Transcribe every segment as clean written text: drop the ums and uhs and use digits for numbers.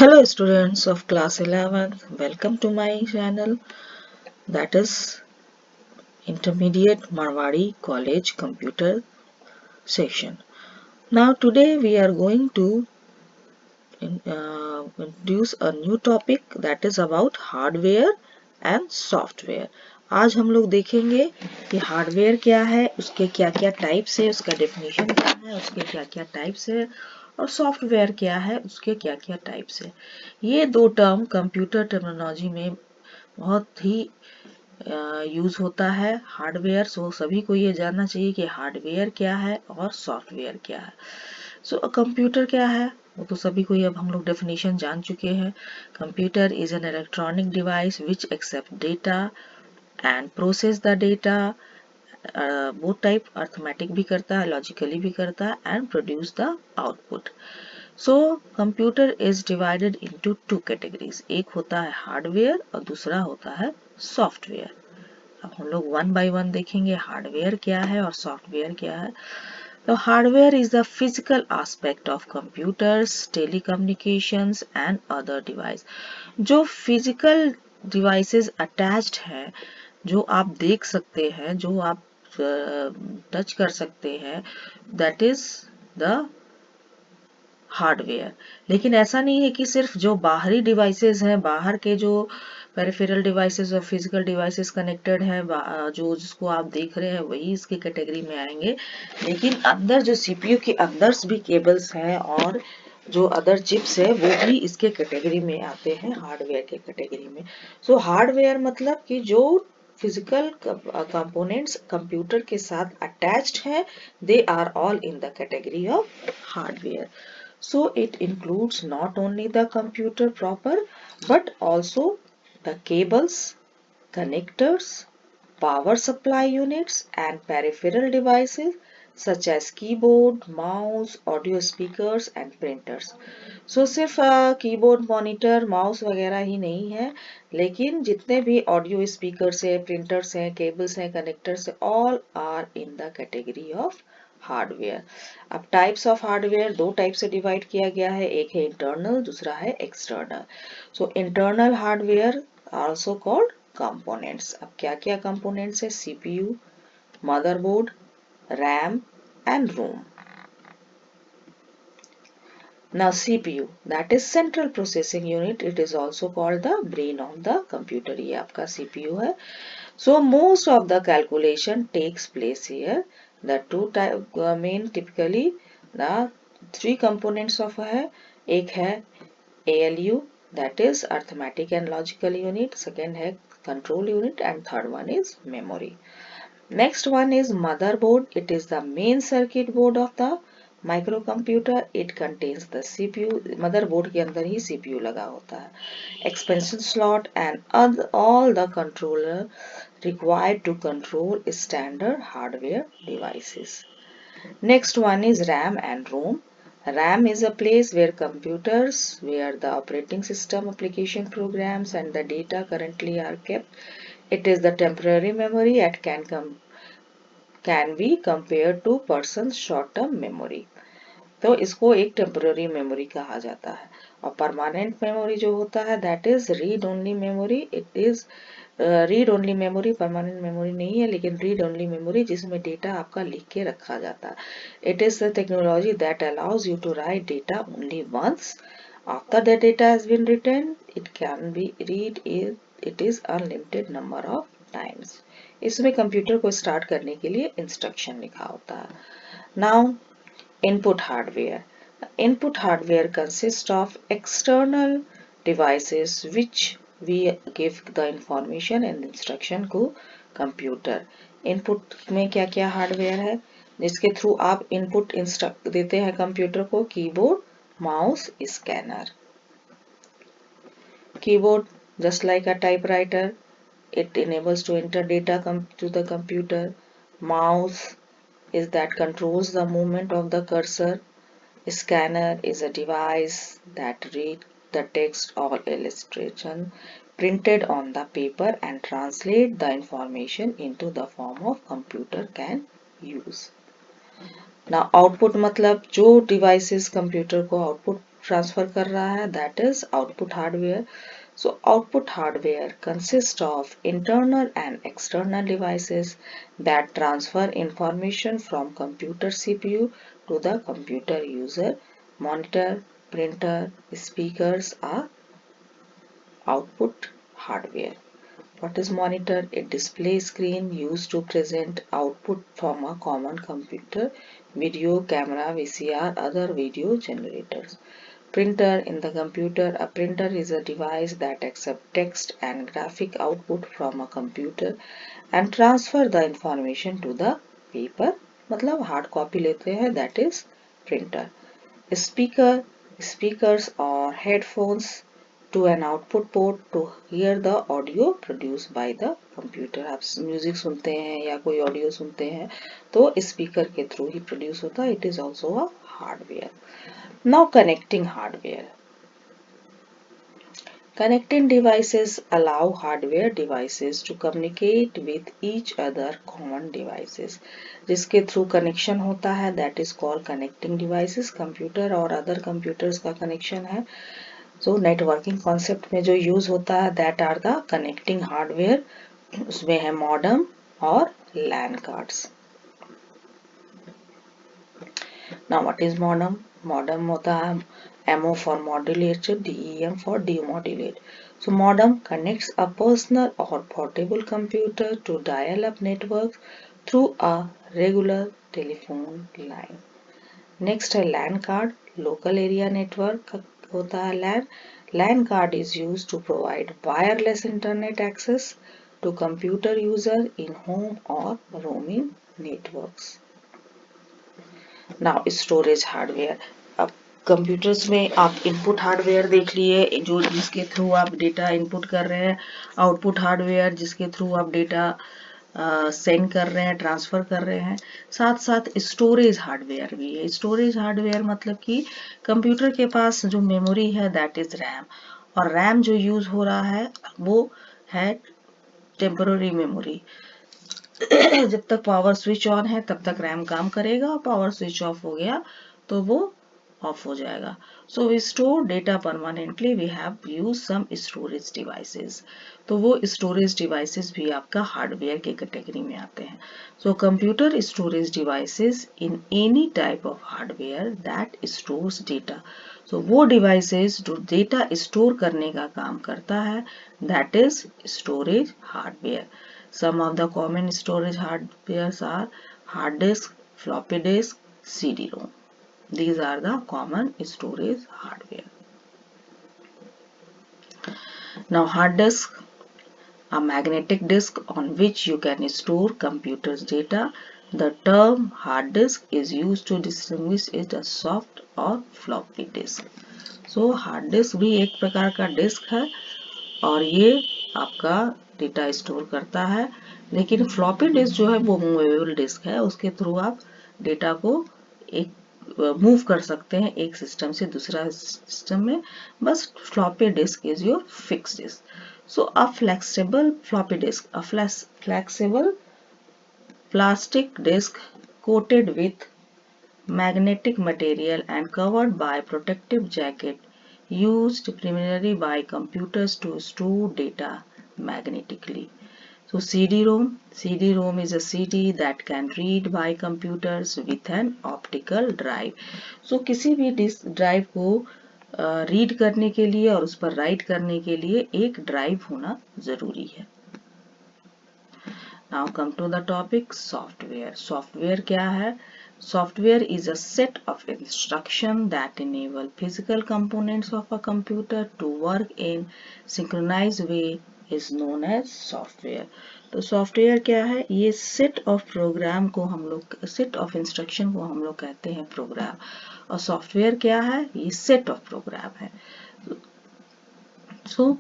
Hello students of class 11th, welcome to my channel, that is Intermediate Marwari College Computer section. Now today we are going to introduce a new topic that is about hardware and software. आज हम लोग देखेंगे कि hardware क्या है, उसके क्या क्या टाइप्स है, उसका डेफिनेशन क्या है, उसके क्या क्या टाइप्स है और सॉफ्टवेयर क्या है, उसके क्या क्या टाइप्स है। ये दो टर्म कंप्यूटर टेक्नोलॉजी में बहुत ही यूज होता है। हार्डवेयर, सो सभी को ये जानना चाहिए कि हार्डवेयर क्या है और सॉफ्टवेयर क्या है। सो कंप्यूटर क्या है वो तो सभी को अब हम लोग डेफिनेशन जान चुके हैं। Computer is an electronic device which accept data and process the data. वो टाइप अर्थमेटिक भी करता है, लॉजिकली भी करता है and produce the output. So computer is divided into two categories, एक होता है हार्डवेयर और दूसरा होता है सॉफ्टवेयर। अब हम लोग वन बाय वन देखेंगे हार्डवेयर क्या है और सॉफ्टवेयर क्या है। तो hardware is the physical aspect of computers, telecommunications and other device. जो फिजिकल डिवाइसेस अटैच्ड हैं, जो आप देख सकते हैं, जो आप टच कर सकते हैं, दैट इज द हार्डवेयर। लेकिन ऐसा नहीं है कि सिर्फ जो बाहरी डिवाइसेस हैं, बाहर के जो पेरिफेरल डिवाइसेस और फिजिकल डिवाइसेस कनेक्टेड हैं, जो जिसको आप देख रहे हैं वही इसकी कैटेगरी में आएंगे। लेकिन अंदर जो सीपीयू के अंदर भी केबल्स हैं और जो अदर चिप्स है वो भी इसके कैटेगरी में आते हैं, हार्डवेयर के कैटेगरी में। सो हार्डवेयर मतलब कि जो फिजिकल कंपोनेंट्स कंप्यूटर के साथ अटैच्ड हैं, they are all in the category of hardware. So it includes not only the computer proper but also the cables, connectors, power supply units and peripheral devices such as keyboard, mouse, audio speakers and printers. So सिर्फ keyboard, monitor, mouse वगैरह ही नहीं है, लेकिन जितने भी audio speakers है, printers हैं, केबल्स हैं, कनेक्टर्स हैं, all are in the category of hardware. अब टाइप्स ऑफ हार्डवेयर दो टाइप से डिवाइड किया गया है, एक है इंटरनल, दूसरा है external. So internal hardware also called components. अब क्या क्या कंपोनेंट्स है? CPU, motherboard, RAM and ROM. Now CPU, that is central processing unit, it is also called the brain of the computer. ये आपका CPU है. So most of the calculation takes place here. The two main typically the three components of है, एक है ALU, that is arithmetic and logical unit, second है control unit and third one is memory. Next one is motherboard. It is the main circuit board of the microcomputer. It contains the CPU. Motherboard के अंदर ही CPU लगा होता है. Expansion slot and all the controller required to control standard hardware devices. Next one is RAM and ROM. RAM is a place where computers, where the operating system, application programs and the data currently are kept. It is the temporary memory and can be compared to person's short term memory. तो इसको एक temporary memory कहा जाता है। और permanent memory जो होता है that is read only memory. It is read only memory, permanent memory नहीं है लेकिन रीड ओनली मेमोरी, जिसमें डेटा आपका लिख के रखा जाता है। It is the technology that allows you to write data only once. After the data has been written it can be read it is unlimited number of times. इसमें computer को start करने के लिए इंस्ट्रक्शन लिखा होता है। Now input hardware. Input hardware consists of external devices which we give the information and instruction को computer. Input में क्या क्या हार्डवेयर है जिसके थ्रू आप इनपुट इंस्ट्रक्ट देते हैं कंप्यूटर को? Keyboard, mouse, scanner. Keyboard, just like a typewriter, it enables to enter data to the computer. Mouse is that controls the movement of the cursor. Scanner is a device that reads the text or illustration printed on the paper and translate the information into the form of computer can use. Now output मतलब जो devices computer को output transfer कर रहा है, that is output hardware. So output hardware consists of internal and external devices that transfer information from computer CPU to the computer user. Monitor, printer, speakers are output hardware. What is monitor? A display screen used to present output from a common computer, video, camera, VCR, other video generators. Printer. In the computer, a printer is a device that accepts text and graphic output from a computer and transfer the information to the paper. मतलब hard copy लेते हैं, that is printer. Speaker. Speakers or headphones to an output port to hear the audio produced by the computer. आप music सुनते हैं या कोई audio सुनते हैं तो स्पीकर के थ्रू ही प्रोड्यूस होता है. It is also a hardware. Now connecting hardware. Connecting devices allow hardware devices to communicate with each other common devices. जिसके थ्रू कनेक्शन होता है that is called connecting devices. Computer और other computers का connection है. So networking concept में जो use होता है that are the connecting hardware. उसमें है मॉडेम और LAN cards. Now what is modem? Modem होता है MO for modulated, DEM for demodulate. So modem connects a personal or portable computer to dial-up networks through a regular telephone line. Next है LAN card, local area network होता है LAN. LAN card is used to provide wireless internet access to computer user in home or roaming networks. Now storage hardware. अब computers में आप input hardware देख लिए जो जिसके थ्रू आप डेटा इनपुट कर रहे हैं, आउटपुट हार्डवेयर जिसके थ्रू आप डेटा सेंड कर रहे हैं, ट्रांसफर कर रहे हैं. साथ साथ स्टोरेज हार्डवेयर भी है. स्टोरेज हार्डवेयर मतलब कि कंप्यूटर के पास जो मेमोरी है दैट इज रैम, और रैम जो यूज हो रहा है वो है टेम्पररी मेमोरी. जब तक पावर स्विच ऑन है तब तक रैम काम करेगा, और पावर स्विच ऑफ हो गया तो वो ऑफ हो जाएगा. So we store data permanently. We have use some storage devices. तो वो स्टोरेज डिवाइसेस भी आपका हार्डवेयर के कैटेगरी में आते हैं. So computer storage devices in any type of hardware that stores data. So वो डिवाइसेस जो डेटा स्टोर करने का काम करता है that is storage hardware. Some of the common storage hardwares are hard disk, floppy disk, CD-ROM. These are the common storage hardware. Now hard disk, a magnetic disk on which you can store computer's data. The term hard disk is used to distinguish it as soft or floppy disk. So hard disk भी एक प्रकार का disc है और ये आपका data store करता है. लेकिन फ्लॉपी डिस्क जो है वो मूवेबल डिस्क है. उसके थ्रू आप डेटा को एक मूव कर सकते हैं एक सिस्टम से दूसरा सिस्टम में. बस floppy disk is your fix disk. So a flexible floppy disk, a flexible plastic disk coated with magnetic material and covered by protective jacket used primarily by computers to store data magnetically. So CD-ROM is a CD that can read by computers with an optical drive. So किसी भी disk drive को read करने के लिए और उस पर right करने के लिए एक ड्राइव होना जरूरी है. Now come to the topic software. Software क्या है? Software is a set of instructions that enable physical components of a computer to work in synchronized way is known as software. तो सॉफ्टवेयर क्या है? ये set of programme को हम लोग set of instruction को हम लोग कहते हैं प्रोग्राम. और सॉफ्टवेयर क्या है? ये सेट ऑफ प्रोग्राम है. So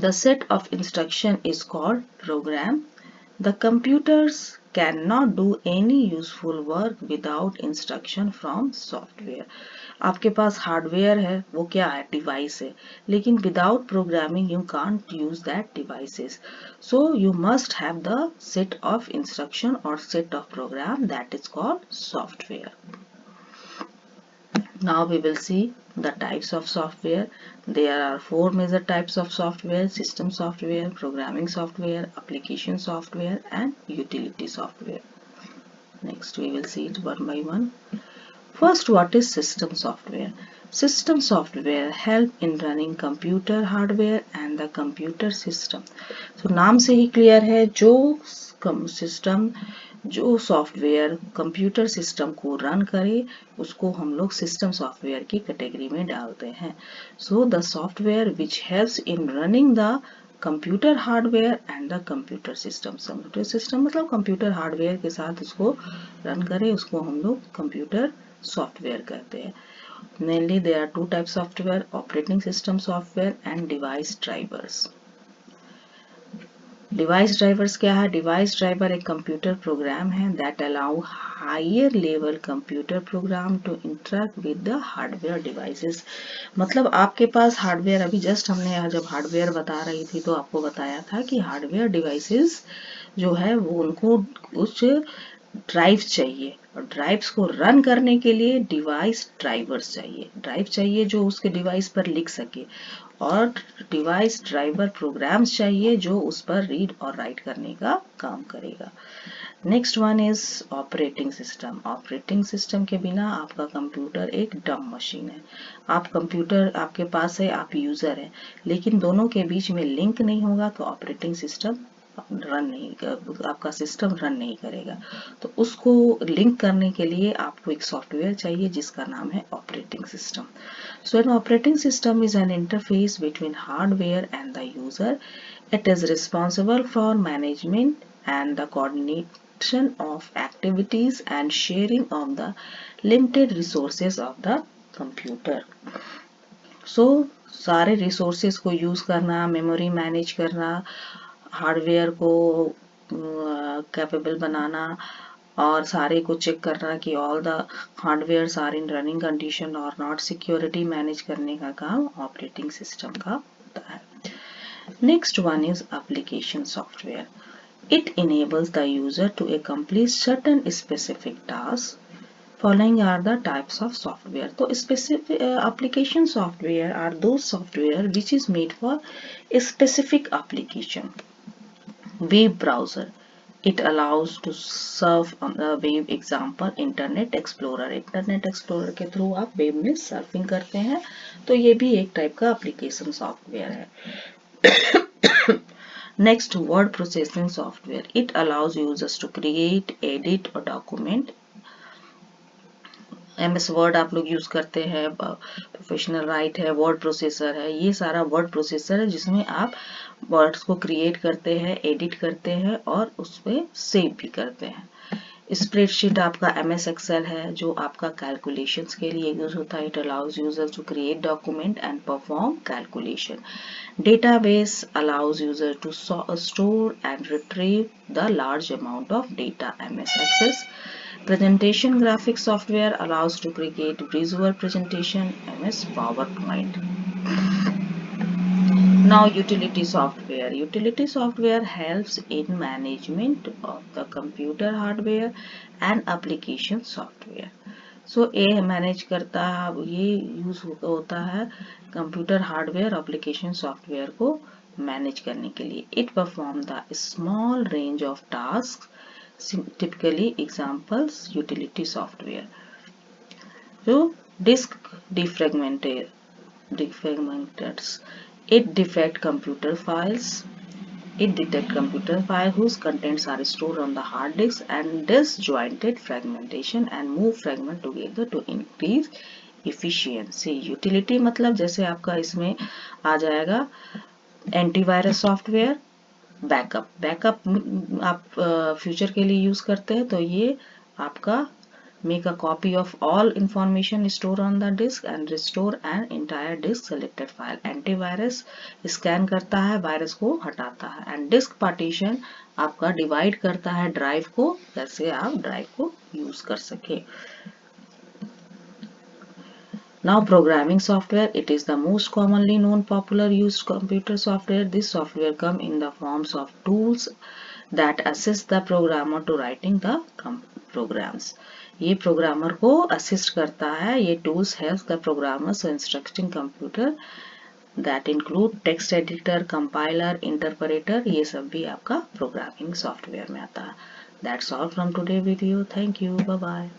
the set of instruction is called program. The computers cannot do any useful work without instruction from software. आपके पास हार्डवेयर है वो क्या है? डिवाइस है. लेकिन without programming you can't use that devices. So you must have the set of instruction और set of program that is called software. Now we will see the types of software. There are four major types of software: system software, programming software, application software, and utility software. Next we will see it one by one. First, what is system software? System software help in running computer hardware and the computer system. So नाम से ही clear है, जो system जो software computer system को run करे उसको हम लोग सिस्टम सॉफ्टवेयर की कैटेगरी में डालते हैं. So the software which helps in running the computer hardware and the computer system. Computer system मतलब कंप्यूटर हार्डवेयर के साथ उसको रन करे, उसको हम लोग कंप्यूटर सॉफ्टवेयर कहते हैं. Mainly there are two types of software: operating system software and device drivers. Device drivers क्या है? डिवाइस ड्राइवर एक कंप्यूटर प्रोग्राम है that allow higher level computer program to interact with the hardware devices. मतलब आपके पास hardware, अभी just हमने जब hardware बता रही थी तो आपको बताया था कि हार्डवेयर डिवाइसेस जो है वो उनको कुछ ड्राइव चाहिए और ड्राइव्स को रन करने के लिए डिवाइस ड्राइवर्स चाहिए. ड्राइव चाहिए जो उसके डिवाइस पर लिख सके और डिवाइस ड्राइवर प्रोग्राम्स चाहिए जो उस पर रीड और राइट करने का काम करेगा. Next one is operating system. Operating system के बिना आपका कंप्यूटर एक डम मशीन है. आप कंप्यूटर आपके पास है, आप यूजर है, लेकिन दोनों के बीच में लिंक नहीं होगा तो ऑपरेटिंग सिस्टम रन नहीं, आपका सिस्टम रन नहीं करेगा. तो उसको लिंक करने के लिए आपको एक सॉफ्टवेयर चाहिए जिसका नाम है operating system. So an operating system is an interface between hardware and the user. It is responsible for management and the coordination of activities and sharing of the limited resources of the computer. So सारे resources को use करना, memory manage करना, hardware को capable बनाना और सारे को check करना कि all the hardware are in running condition और नॉट, सिक्योरिटी मैनेज करने का काम ऑपरेटिंग सिस्टम का होता है. Next one is application software. It enables the user to accomplish certain specific tasks. Following are the types of software. So specific application software are those software which is made for a specific application. Web browser. It allows to surf on the web, example Internet Explorer. Internet Explorer के through आप web में surfing करते हैं तो ये भी एक type का एप्लीकेशन सॉफ्टवेयर है. Next, word processing software. It allows users to create, edit और डॉक्यूमेंट. MS वर्ड आप लोग यूज करते हैं, प्रोफेशनल राइट है, वर्ड प्रोसेसर है, ये सारा वर्ड प्रोसेसर है जिसमें आप वर्ड्स को क्रिएट करते हैं, एडिट करते हैं और उसमें सेव भी करते हैं. स्प्रेडशीट आपका MS Excel है जो आपका कैलकुलेशंस के लिए यूज होता है. It allows users to create document and perform calculation. Database allows user to store and retrieve the large amount of data. MS Access. Presentation graphic software allows to create visual presentation. MS PowerPoint. Now utility software. Utility software helps in management of the computer hardware and application software. So ये manage करता है, ये use होता है computer hardware application software को manage करने के लिए. It perform the small range of task. Typically examples utility software. So disk defragmenters. It detect computer files. It detect computer files whose contents are stored on the hard disk and disjointed fragmentation and move fragment together to increase efficiency. Utility मतलब जैसे आपका इसमें आ जाएगा antivirus software, backup आप future के लिए use करते हैं तो ये आपका make a copy of all information store on the disk and restore an entire disk selected file. Antivirus scan करता है, वायरस को हटाता है. एंड डिस्क पार्टीशन आपका डिवाइड करता है ड्राइव को, जैसे आप ड्राइव को यूज कर सके. Now programming software, it is the most commonly known popular used computer software. This software come in the forms of tools that assist the programmer to writing the programs. ये programmer को assist करता है। ये tools help the programmers instructing computer that include text editor, compiler, interpreter, ये सब भी आपका programming software में आता है। That's all from today video. Thank you, bye bye.